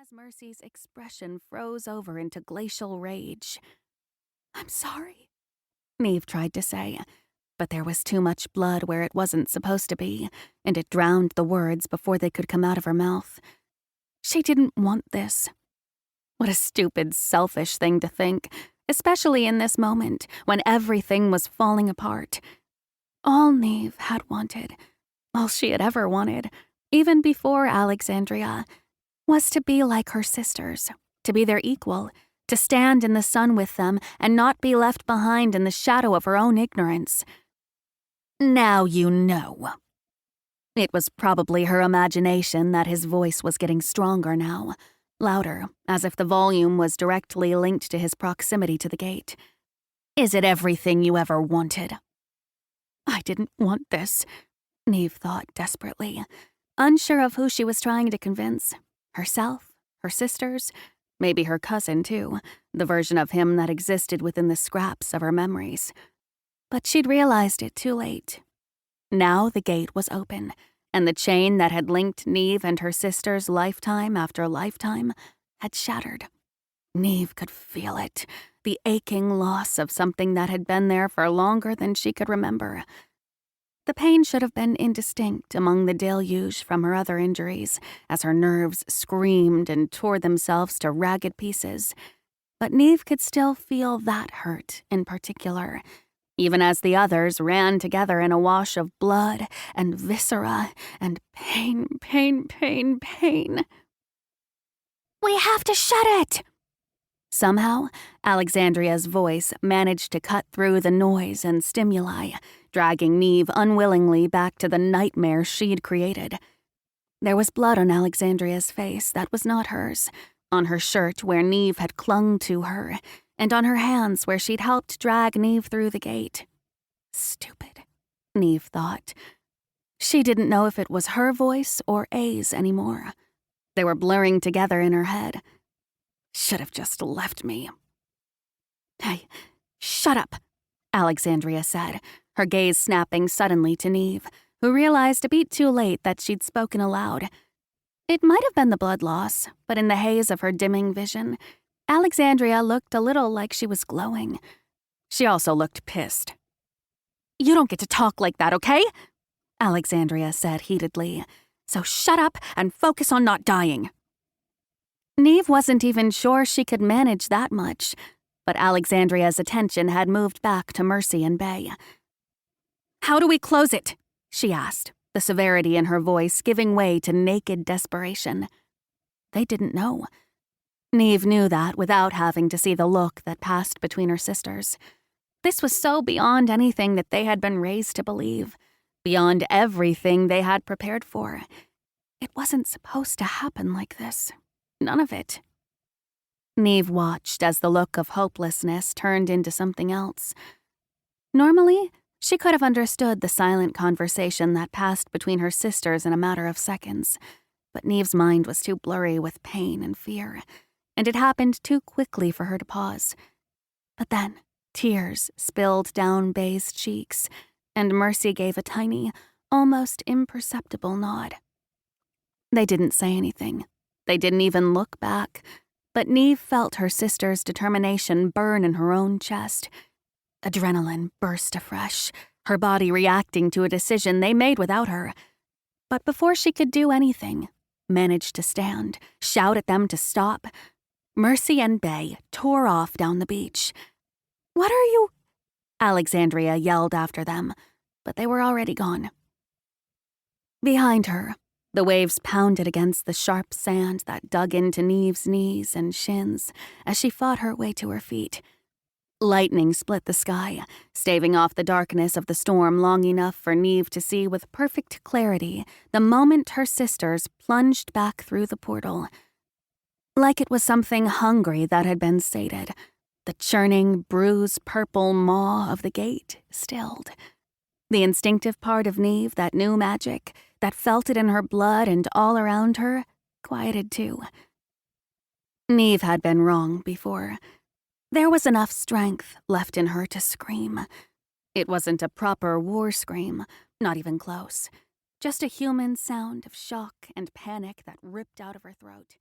as Mercy's expression froze over into glacial rage. "I'm sorry," Neve tried to say, but there was too much blood where it wasn't supposed to be, and it drowned the words before they could come out of her mouth. She didn't want this. What a stupid, selfish thing to think, especially in this moment when everything was falling apart. All Neve had wanted, all she had ever wanted, even before Alexandria, was to be like her sisters, to be their equal, to stand in the sun with them and not be left behind in the shadow of her own ignorance. "Now you know." It was probably her imagination that his voice was getting stronger now, louder, as if the volume was directly linked to his proximity to the gate. "Is it everything you ever wanted?" I didn't want this, Neve thought desperately, unsure of who she was trying to convince. Herself, her sisters, maybe her cousin too, the version of him that existed within the scraps of her memories. But she'd realized it too late. Now the gate was open, and the chain that had linked Neve and her sisters lifetime after lifetime had shattered. Neve could feel it, the aching loss of something that had been there for longer than she could remember. The pain should have been indistinct among the deluge from her other injuries, as her nerves screamed and tore themselves to ragged pieces. But Neve could still feel that hurt in particular, even as the others ran together in a wash of blood and viscera and pain. "We have to shut it!" Somehow, Alexandria's voice managed to cut through the noise and stimuli, dragging Neve unwillingly back to the nightmare she'd created. There was blood on Alexandria's face that was not hers, on her shirt where Neve had clung to her, and on her hands where she'd helped drag Neve through the gate. Stupid, Neve thought. She didn't know if it was her voice or A's anymore. They were blurring together in her head. Should have just left me. "Hey, shut up," Alexandria said, her gaze snapping suddenly to Neve, who realized a beat too late that she'd spoken aloud. It might have been the blood loss, but in the haze of her dimming vision, Alexandria looked a little like she was glowing. She also looked pissed. "You don't get to talk like that, okay?" Alexandria said heatedly. "So shut up and focus on not dying." Neve wasn't even sure she could manage that much, but Alexandria's attention had moved back to Mercy and Bay. "How do we close it?" she asked, the severity in her voice giving way to naked desperation. They didn't know. Neve knew that without having to see the look that passed between her sisters. This was so beyond anything that they had been raised to believe, beyond everything they had prepared for. It wasn't supposed to happen like this. None of it. Neve watched as the look of hopelessness turned into something else. Normally, she could have understood the silent conversation that passed between her sisters in a matter of seconds, but Neve's mind was too blurry with pain and fear, and it happened too quickly for her to pause. But then, tears spilled down Bay's cheeks, and Mercy gave a tiny, almost imperceptible nod. They didn't say anything. They didn't even look back, but Neve felt her sister's determination burn in her own chest. Adrenaline burst afresh, her body reacting to a decision they made without her. But before she could do anything, manage to stand, shout at them to stop, Mercy and Bay tore off down the beach. "What are you?" Alexandria yelled after them, but they were already gone. Behind her, the waves pounded against the sharp sand that dug into Neve's knees and shins as she fought her way to her feet. Lightning split the sky, staving off the darkness of the storm long enough for Neve to see with perfect clarity the moment her sisters plunged back through the portal. Like it was something hungry that had been sated, the churning, bruise-purple maw of the gate stilled. The instinctive part of Neve that knew magic, that felt it in her blood and all around her, quieted too. Neve had been wrong before. There was enough strength left in her to scream. It wasn't a proper war scream, not even close. Just a human sound of shock and panic that ripped out of her throat.